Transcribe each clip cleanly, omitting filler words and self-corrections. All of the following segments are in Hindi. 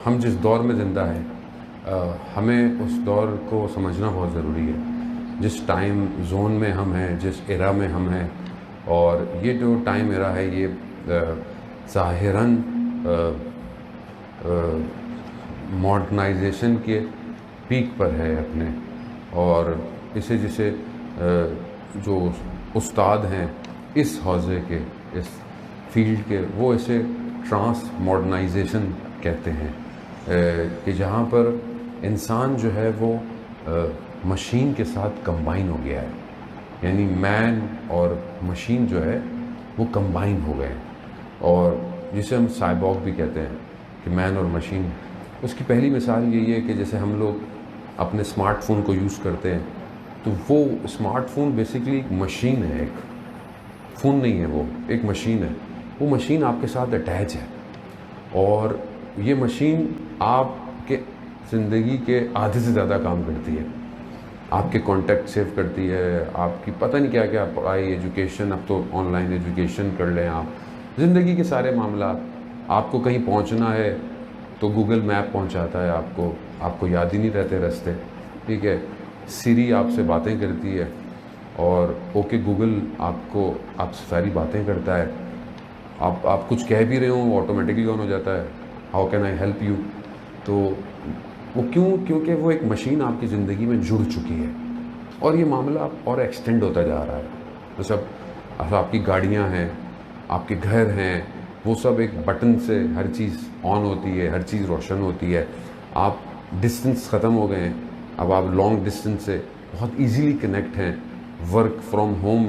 हम जिस दौर में ज़िंदा हैं हमें उस दौर को समझना बहुत ज़रूरी है। जिस टाइम जोन में हम हैं, जिस एरा में हम हैं, और ये जो टाइम एरा है ये ज़ाहिरन मॉडर्नाइजेशन के पीक पर है अपने। और इसे जिसे जो उस्ताद हैं इस हौज़े के, इस फील्ड के, वो इसे ट्रांस मॉडर्नाइजेशन कहते हैं कि जहाँ पर इंसान जो है वो मशीन के साथ कंबाइन हो गया है। यानी मैन और मशीन जो है वो कंबाइन हो गए, और जिसे हम साइबॉग भी कहते हैं कि मैन और मशीन। उसकी पहली मिसाल यही है कि जैसे हम लोग अपने स्मार्टफोन को यूज़ करते हैं, तो वो स्मार्टफोन बेसिकली एक मशीन है, एक फ़ोन नहीं है, वो एक मशीन है। वो मशीन आपके साथ अटैच है, और ये मशीन आपके ज़िंदगी के आधे से ज़्यादा काम करती है। आपके कॉन्टैक्ट सेव करती है, आपकी पता नहीं क्या क्या, पढ़ाई, एजुकेशन, अब तो ऑनलाइन एजुकेशन कर लें आप, ज़िंदगी के सारे मामला। आपको कहीं पहुंचना है तो गूगल मैप पहुंचाता है आपको, आपको याद ही नहीं रहते रास्ते, ठीक है। सिरी आपसे बातें करती है, और ओके गूगल आपसे सारी बातें करता है। आप कुछ कह भी रहे हो ऑटोमेटिकली ऑन हो जाता है, how can I help you. तो वो क्योंकि वो एक मशीन आपकी ज़िंदगी में जुड़ चुकी है, और ये मामला और एक्सटेंड होता जा रहा है। तो सब आपकी गाड़ियाँ हैं, आपके घर हैं, वो सब एक बटन से हर चीज़ ऑन होती है, हर चीज़ रोशन होती है। आप डिस्टेंस ख़त्म हो गए हैं, अब आप लॉन्ग डिस्टेंस से बहुत ईजीली कनेक्ट हैं। वर्क फ्रॉम होम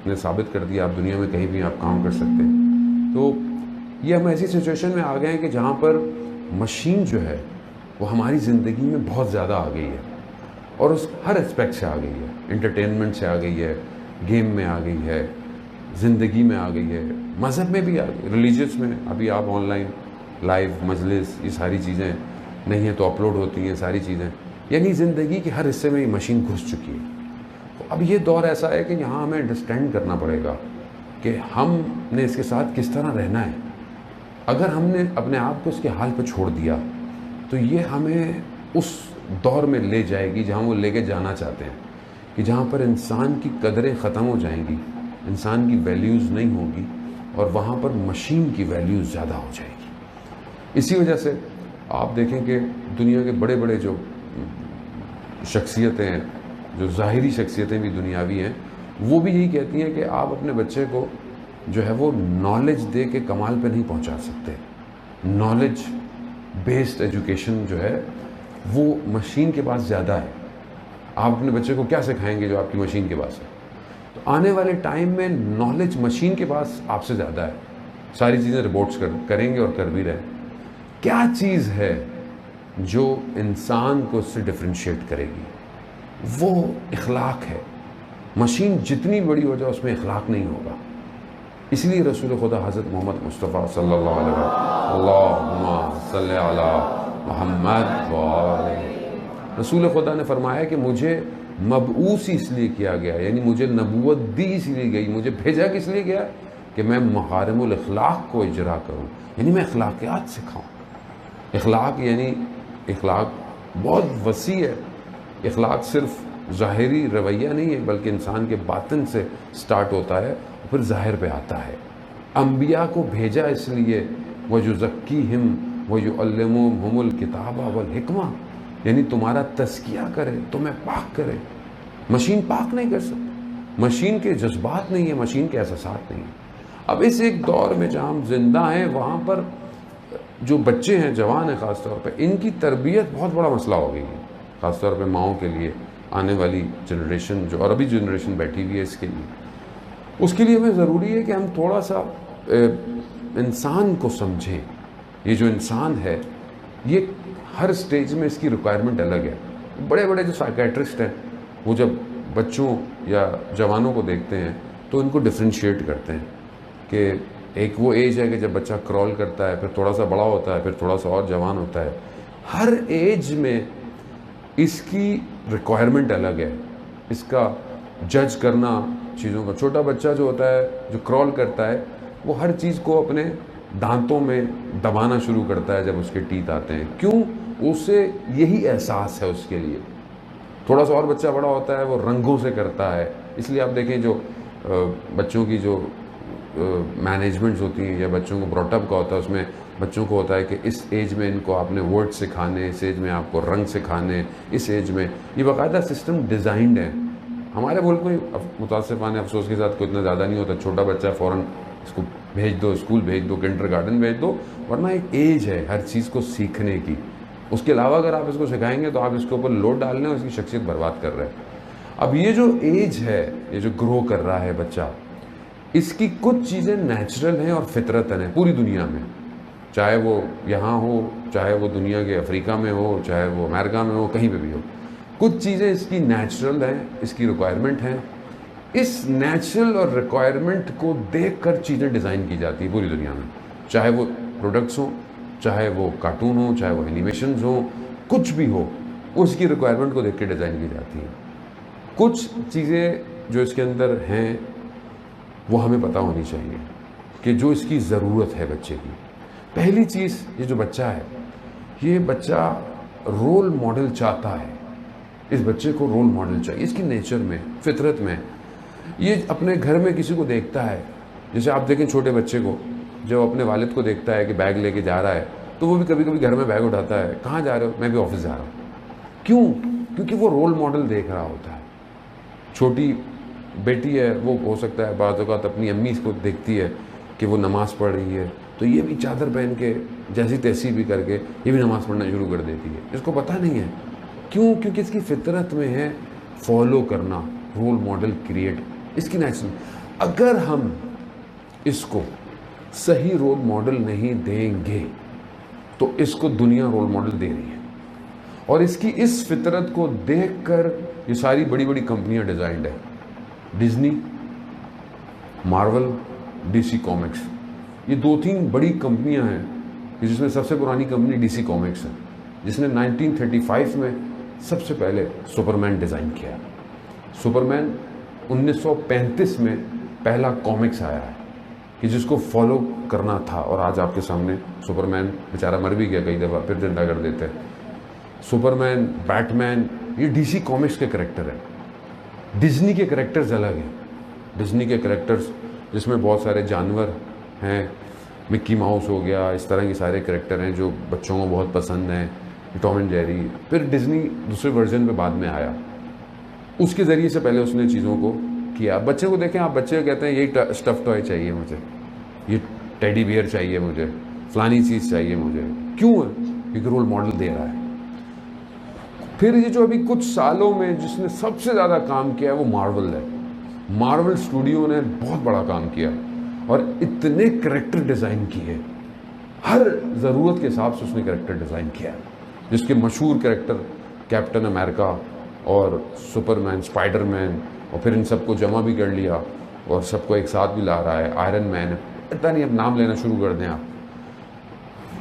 ने साबित कर दिया आप दुनिया में कहीं भी आप काम कर सकते हैं। तो ये हम ऐसी सिचुएशन में आ गए हैं कि जहाँ पर मशीन जो है वो हमारी ज़िंदगी में बहुत ज़्यादा आ गई है, और उस हर एस्पेक्ट से आ गई है। एंटरटेनमेंट से आ गई है, गेम में आ गई है, ज़िंदगी में आ गई है, मज़हब में भी आ गई, रिलीजियस में। अभी आप ऑनलाइन लाइव मजलिस, ये सारी चीज़ें नहीं है तो अपलोड होती हैं सारी चीज़ें। यानी ज़िंदगी के हर हिस्से में ये मशीन घुस चुकी है। तो अब ये दौर ऐसा है कि यहाँ हमें अंडरस्टैंड करना पड़ेगा कि हमने इसके साथ किस तरह रहना है। अगर हमने अपने आप को इसके हाल पर छोड़ दिया तो ये हमें उस दौर में ले जाएगी जहाँ वो लेके जाना चाहते हैं, कि जहाँ पर इंसान की कदरें ख़त्म हो जाएंगी, इंसान की वैल्यूज़ नहीं होगी, और वहाँ पर मशीन की वैल्यूज़ ज़्यादा हो जाएगी। इसी वजह से आप देखें कि दुनिया के बड़े बड़े जो शख्सियतें हैं, जो ज़ाहिरी शख्सियतें भी दुनियावी हैं, वो भी यही कहती हैं कि आप अपने बच्चे को जो है वो नॉलेज दे के कमाल पे नहीं पहुंचा सकते। नॉलेज बेस्ड एजुकेशन जो है वो मशीन के पास ज़्यादा है। आप अपने बच्चे को क्या सिखाएंगे जो आपकी मशीन के पास है? तो आने वाले टाइम में नॉलेज मशीन के पास आपसे ज़्यादा है। सारी चीज़ें रोबोट्स करेंगे और कर भी रहे हैं। क्या चीज़ है जो इंसान को उससे डिफ्रेंशिएट करेगी? वो इखलाक है। मशीन जितनी बड़ी हो जाए उसमें इखलाक नहीं होगा। इसलिए रसूल खुदा हज़रत मोहम्मद मुस्तफ़ा सल्लल्लाहु अलैहि वसल्लम रसूल खुदा ने फरमाया कि मुझे मबऊस इसलिए किया गया, यानी मुझे नबूवत दी इसलिए गई, मुझे भेजा किस लिए गया कि मैं मकारिमुल इखलाक को इजरा करूँ, यानी मैं इखलाकियात सिखाऊँ। इखलाक यानी इखलाक बहुत वसी है। इखलाक सिर्फ ज़ाहिरी रवैया नहीं है, बल्कि इंसान के बातिन से स्टार्ट होता है, फिर ज़ाहिर पे आता है। अम्बिया को भेजा इसलिए वयुज़क्कीहिम वयुअल्लिमुहुमुल किताबा वल हिकमा, यानी तुम्हारा तज़किया करे, तुम्हें पाक करे। मशीन पाक नहीं कर सकती, मशीन के जज्बात नहीं है, मशीन के एहसासात नहीं है। अब इस एक दौर में जहाँ हम जिंदा हैं, वहाँ पर जो बच्चे हैं, जवान हैं ख़ास तौर पे, इनकी तरबियत बहुत बड़ा मसला हो गई है, ख़ास तौर पे माओं के लिए। आने वाली जनरेशन जो, और अभी जनरेशन बैठी हुई है इसके लिए, उसके लिए हमें ज़रूरी है कि हम थोड़ा सा इंसान को समझें। ये जो इंसान है, ये हर स्टेज में इसकी रिक्वायरमेंट अलग है। बड़े बड़े जो साइकेट्रिस्ट हैं, वो जब बच्चों या जवानों को देखते हैं तो इनको डिफ्रेंशिएट करते हैं कि एक वो एज है कि जब बच्चा क्रॉल करता है, फिर थोड़ा सा बड़ा होता है, फिर थोड़ा सा और जवान होता है। हर एज में इसकी रिक्वायरमेंट अलग है, इसका जज करना चीज़ों का। छोटा बच्चा जो होता है, जो क्रॉल करता है, वो हर चीज़ को अपने दांतों में दबाना शुरू करता है जब उसके टीथ आते हैं। क्यों? उसे यही एहसास है उसके लिए। थोड़ा सा और बच्चा बड़ा होता है वो रंगों से करता है। इसलिए आप देखें जो बच्चों की जो मैनेजमेंट्स होती हैं या बच्चों को ब्रॉटअप का होता है, उसमें बच्चों को होता है कि इस एज में इनको आपने वर्ड सिखाने, इस एज में आपको रंग सिखाने, इस एज में ये बाकायदा सिस्टम डिज़ाइंड है। हमारे मुल्क में मुतासिफान अफसोस के साथ कोई इतना ज़्यादा नहीं होता। छोटा बच्चा फ़ौरन इसको भेज दो, स्कूल भेज दो, किंडरगार्टन भेज दो, वरना एक एज है हर चीज़ को सीखने की। उसके अलावा अगर आप इसको सिखाएंगे तो आप इसके ऊपर लोड डाल रहे हैं, उसकी शख्सियत बर्बाद कर रहे हैं। अब ये जो एज है, ये जो ग्रो कर रहा है बच्चा, इसकी कुछ चीज़ें नेचुरल हैं और फितरतन है पूरी दुनिया में, चाहे वो यहाँ हो, चाहे वो दुनिया के अफ्रीका में हो, चाहे वो अमेरिका में हो, कहीं पे भी हो। कुछ चीज़ें इसकी नेचुरल हैं, इसकी रिक्वायरमेंट हैं। इस नेचुरल और रिक्वायरमेंट को देखकर चीज़ें डिज़ाइन की जाती है पूरी दुनिया में, चाहे वो प्रोडक्ट्स हों, चाहे वो कार्टून हो, चाहे वो एनिमेशंस हो, कुछ भी हो, उसकी रिक्वायरमेंट को देख के डिज़ाइन की जाती है। कुछ चीज़ें जो इसके अंदर हैं वो हमें पता होनी चाहिए कि जो इसकी ज़रूरत है बच्चे की। पहली चीज़, ये जो बच्चा है, ये बच्चा रोल मॉडल चाहता है। इस बच्चे को रोल मॉडल चाहिए, इसकी नेचर में, फितरत में। ये अपने घर में किसी को देखता है, जैसे आप देखें छोटे बच्चे को, जब अपने वालिद को देखता है कि बैग लेके जा रहा है, तो वो भी कभी कभी घर में बैग उठाता है। कहाँ जा रहे हो? मैं भी ऑफिस जा रहा हूँ। क्यों? क्योंकि वो रोल मॉडल देख रहा होता है। छोटी बेटी है, वो हो सकता है बाज़ औक़ात अपनी अम्मी को देखती है कि वो नमाज़ पढ़ रही है, तो ये भी चादर पहन के जैसी तैसी भी करके ये भी नमाज़ पढ़ना शुरू कर देती है। इसको पता नहीं है। क्यों? क्योंकि इसकी फितरत में है फॉलो करना, रोल मॉडल क्रिएट, इसकी नेचुरल। अगर हम इसको सही रोल मॉडल नहीं देंगे तो इसको दुनिया रोल मॉडल दे रही है, और इसकी इस फितरत को देखकर ये सारी बड़ी बड़ी कंपनियां डिज़ाइंड है। डिज्नी, मार्वल, डीसी कॉमिक्स, ये 2-3 बड़ी कंपनियां हैं, जिसमें सबसे पुरानी कंपनी डीसी कॉमिक्स है, जिसने 1935 में सबसे पहले सुपरमैन डिज़ाइन किया। सुपरमैन 1935 में पहला कॉमिक्स आया है कि जिसको फॉलो करना था, और आज आपके सामने सुपरमैन बेचारा मर भी गया कई दफ़ा, फिर जिंदा कर देते हैं। सुपरमैन, बैटमैन, ये डीसी कॉमिक्स के करेक्टर हैं। डिज्नी के करेक्टर्स अलग हैं। डिज्नी के करेक्टर्स जिसमें बहुत सारे जानवर हैं, मिक्की माउस हो गया, इस तरह के सारे करेक्टर हैं जो बच्चों को बहुत पसंद हैं, टॉम एंड जेरी। फिर डिज्नी दूसरे वर्जन पे बाद में आया, उसके ज़रिए से पहले उसने चीज़ों को किया। बच्चे को देखें आप, बच्चे कहते हैं यही स्टफ़ टॉय चाहिए मुझे, ये टेडी बियर चाहिए मुझे, फलानी चीज़ चाहिए मुझे। क्यों है? क्योंकि रोल मॉडल दे रहा है। फिर ये जो अभी कुछ सालों में जिसने सबसे ज़्यादा काम किया है वो मार्वल है। मार्वल स्टूडियो ने बहुत बड़ा काम किया और इतने करेक्टर डिज़ाइन किए, हर ज़रूरत के हिसाब से उसने करेक्टर डिज़ाइन किया, जिसके मशहूर करेक्टर कैप्टन अमेरिका और सुपरमैन, स्पाइडरमैन, और फिर इन सबको जमा भी कर लिया और सबको एक साथ भी ला रहा है। आयरन मैन, पता नहीं अब नाम लेना शुरू कर दें आप।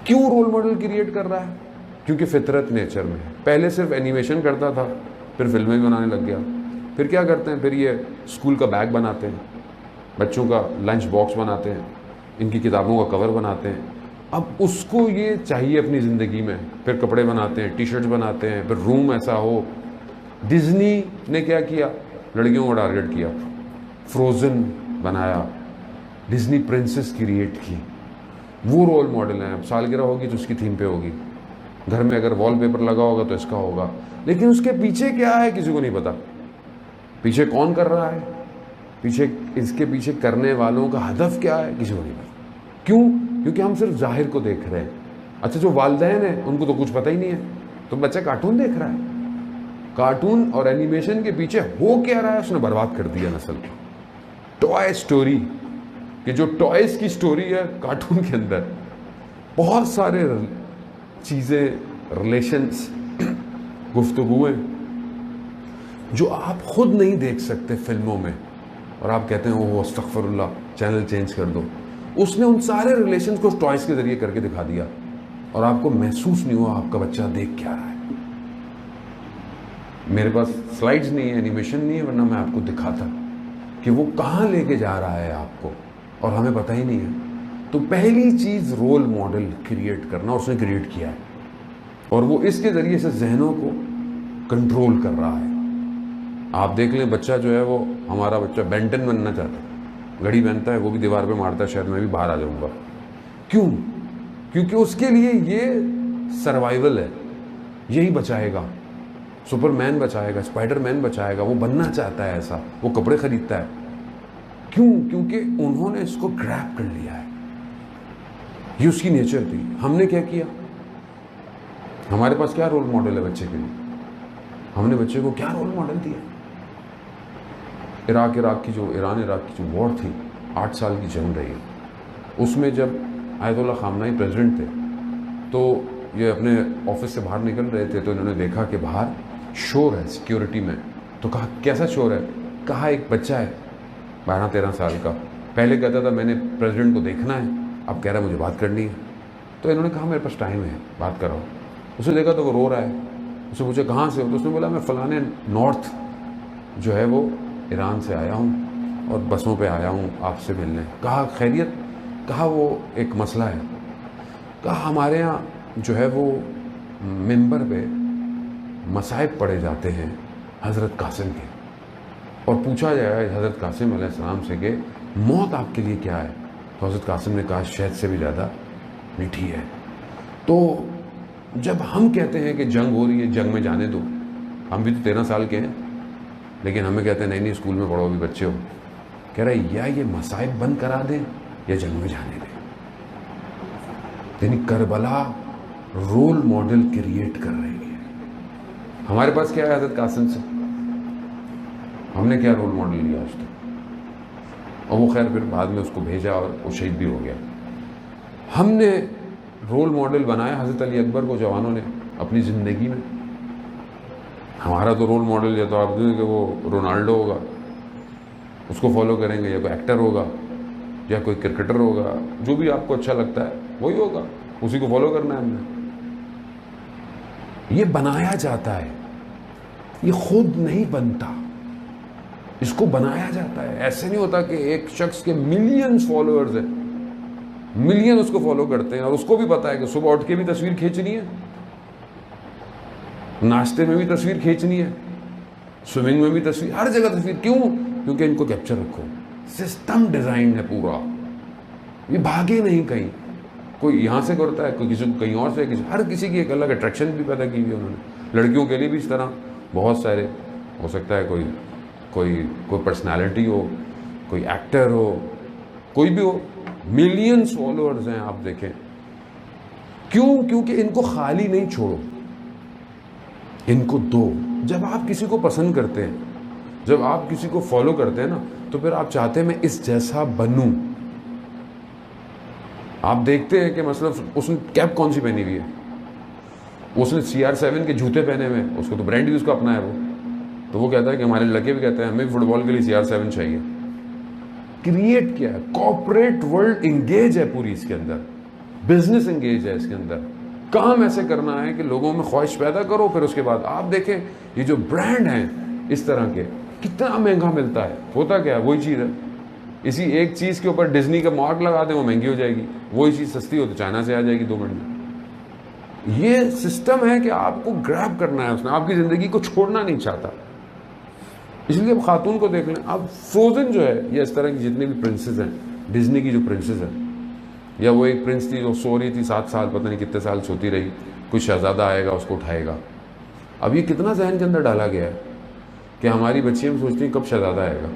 क्यों रोल मॉडल क्रिएट कर रहा है? क्योंकि फितरत नेचर में है। पहले सिर्फ एनिमेशन करता था, फिर फिल्में भी बनाने लग गया। फिर क्या करते हैं? फिर ये स्कूल का बैग बनाते हैं, बच्चों का लंच बॉक्स बनाते हैं, इनकी किताबों का कवर बनाते हैं। अब उसको ये चाहिए अपनी ज़िंदगी में, फिर कपड़े बनाते हैं, टी शर्ट्स बनाते हैं, फिर रूम ऐसा हो। डिज्नी ने क्या किया? लड़कियों को टारगेट किया, फ्रोज़न बनाया, डिज्नी प्रिंसेस क्रिएट की, वो रोल मॉडल हैं। अब सालगिरह होगी तो उसकी थीम पे होगी, घर में अगर वॉलपेपर लगा होगा तो इसका होगा। लेकिन उसके पीछे क्या है किसी को नहीं पता, पीछे कौन कर रहा है, पीछे इसके पीछे करने वालों का हदफ क्या है, किसी को नहीं पता। क्यों? क्योंकि हम सिर्फ जाहिर को देख रहे हैं। अच्छा, जो वालिदैन हैं उनको तो कुछ पता ही नहीं है, तो बच्चा कार्टून देख रहा है, कार्टून और एनिमेशन के पीछे हो क्या रहा है, उसने बर्बाद कर दिया नस्ल को। टॉय स्टोरी, कि जो टॉयज़ की स्टोरी है कार्टून के अंदर, बहुत सारे चीज़ें, रिलेशंस, गुफ्तगुएं जो आप खुद नहीं देख सकते फिल्मों में, और आप कहते हैं ओह अस्तगफिरुल्लाह, चैनल चेंज कर दो। उसने उन सारे रिलेशंस को टॉयज़ के ज़रिए करके दिखा दिया, और आपको महसूस नहीं हुआ आपका बच्चा देख क्या रहा है। मेरे पास स्लाइड्स नहीं है, एनिमेशन नहीं है, वरना मैं आपको दिखाता कि वो कहाँ लेके जा रहा है आपको, और हमें पता ही नहीं है। तो पहली चीज़ रोल मॉडल क्रिएट करना, उसने क्रिएट किया है और वो इसके ज़रिए से जहनों को कंट्रोल कर रहा है। आप देख लें, बच्चा जो है वो, हमारा बच्चा बेंटन बनना चाहता है, घड़ी पहनता है, वो भी दीवार पे मारता है, शायद मैं भी बाहर आ जाऊंगा। क्यों? क्योंकि उसके लिए ये सर्वाइवल है, यही बचाएगा, सुपरमैन बचाएगा, स्पाइडरमैन बचाएगा, वो बनना चाहता है ऐसा, वो कपड़े खरीदता है। क्यों? क्योंकि उन्होंने इसको ग्रैब कर लिया है, ये उसकी नेचर थी। हमने क्या किया? हमारे पास क्या रोल मॉडल है बच्चे के लिए? हमने बच्चे को क्या रोल मॉडल दिया? ईरान इराक की जो वॉर थी, 8 साल की जंग रही, उसमें जब आयतुल्लाह खामनाई प्रेसिडेंट थे तो ये अपने ऑफिस से बाहर निकल रहे थे, तो इन्होंने देखा कि बाहर शोर है सिक्योरिटी में। तो कहा कैसा शोर है? कहा एक बच्चा है 12-13 साल का, पहले कहता था मैंने प्रेसिडेंट को देखना है, अब कह रहा है मुझे बात करनी है। तो इन्होंने कहा मेरे पास टाइम है, बात कराओ। उसे देखा तो वो रो रहा है, उसे पूछा कहाँ से हो? तो उसने बोला मैं फ़लाने नॉर्थ जो है वो ईरान से आया हूँ और बसों पे आया हूँ आपसे मिलने। कहा खैरियत? कहा वो एक मसला है। कहा हमारे यहाँ जो है वो मिंबर पे मसाइब पढ़े जाते हैं हज़रत कासिम के, और पूछा जाएगा हज़रत कासिम अलैहिस्सलाम से कि मौत आपके लिए क्या है? तो हज़रत कासिम ने कहा शहद से भी ज़्यादा मीठी है। तो जब हम कहते हैं कि जंग हो रही है, जंग में जाने दो, हम भी तो 13 साल के हैं, लेकिन हमें कहते हैं नहीं नहीं स्कूल में पढ़ो, अभी बच्चे हो। कह रहे या ये मसाइब बंद करा दें या जंग में जाने दें। यानी करबला रोल मॉडल क्रिएट कर रही है। हमारे पास क्या है हज़रत कासिम से? हमने क्या रोल मॉडल लिया आज तक? और वो खैर फिर बाद में उसको भेजा और वो शहीद भी हो गया। हमने रोल मॉडल बनाया हज़रत अली अकबर को जवानों ने अपनी ज़िंदगी में। हमारा तो रोल मॉडल या तो आप देखें कि वो रोनाल्डो होगा, उसको फॉलो करेंगे, या कोई एक्टर होगा या कोई क्रिकेटर होगा, जो भी आपको अच्छा लगता है वही होगा, उसी को फॉलो करना है हमने। ये बनाया जाता है, ये खुद नहीं बनता, इसको बनाया जाता है। ऐसे नहीं होता कि एक शख्स के मिलियंस फॉलोअर्स हैं, मिलियन उसको फॉलो करते हैं और उसको भी पता है कि सुबह उठ के भी तस्वीर खींचनी है, नाश्ते में भी तस्वीर खींचनी है, स्विमिंग में भी तस्वीर, हर जगह तस्वीर। क्यों? क्योंकि इनको कैप्चर रखो, सिस्टम डिजाइन है पूरा, ये भागे नहीं कहीं। कोई यहाँ से करता है, कोई किसी को कहीं और से, हर किसी की एक अलग अट्रैक्शन भी पैदा की हुई है उन्होंने। लड़कियों के लिए भी इस तरह बहुत सारे, हो सकता है कोई कोई कोई पर्सनैलिटी हो, कोई एक्टर हो, कोई भी हो, मिलियंस फॉलोअर्स हैं आप देखें। क्यों? क्योंकि इनको खाली नहीं छोड़ो, इनको दो। जब आप किसी को पसंद करते हैं, जब आप किसी को फॉलो करते हैं ना, तो फिर आप चाहते हैं मैं इस जैसा बनूं। आप देखते हैं कि मतलब उसने कैप कौन सी पहनी हुई है, उसने CR7 के जूते पहने हुए हैं, उसको तो ब्रांड ही उसका अपना है वो, तो वो कहता है कि हमारे लड़के भी कहते हैं हमें भी फुटबॉल के लिए CR7 चाहिए। क्रिएट किया है, कॉर्पोरेट वर्ल्ड इंगेज है पूरी इसके अंदर, बिजनेस इंगेज है इसके अंदर। काम ऐसे करना है कि लोगों में ख्वाहिश पैदा करो, फिर उसके बाद आप देखें ये जो ब्रांड हैं इस तरह के कितना महंगा मिलता है। होता क्या है? वही चीज़ है, इसी एक चीज़ के ऊपर डिज्नी का मार्क लगा दें, वो महंगी हो जाएगी, वही चीज़ सस्ती हो तो चाइना से आ जाएगी 2 मिनट में। ये सिस्टम है कि आपको ग्रैब करना है, उसने आपकी ज़िंदगी को छोड़ना नहीं चाहता। इसलिए अब खातून को देख लें, अब फ्रोजन जो है, या इस तरह की जितने भी प्रिंसेस हैं, डिज्नी की जो प्रिंसेस हैं, या वो एक प्रिंस थी जो सो रही थी 7 साल, पता नहीं कितने साल सोती रही, कोई शहजादा आएगा उसको उठाएगा। अब ये कितना जहन के अंदर डाला गया है कि हमारी बच्चियाँ सोचती हैं कब शहजादा आएगा।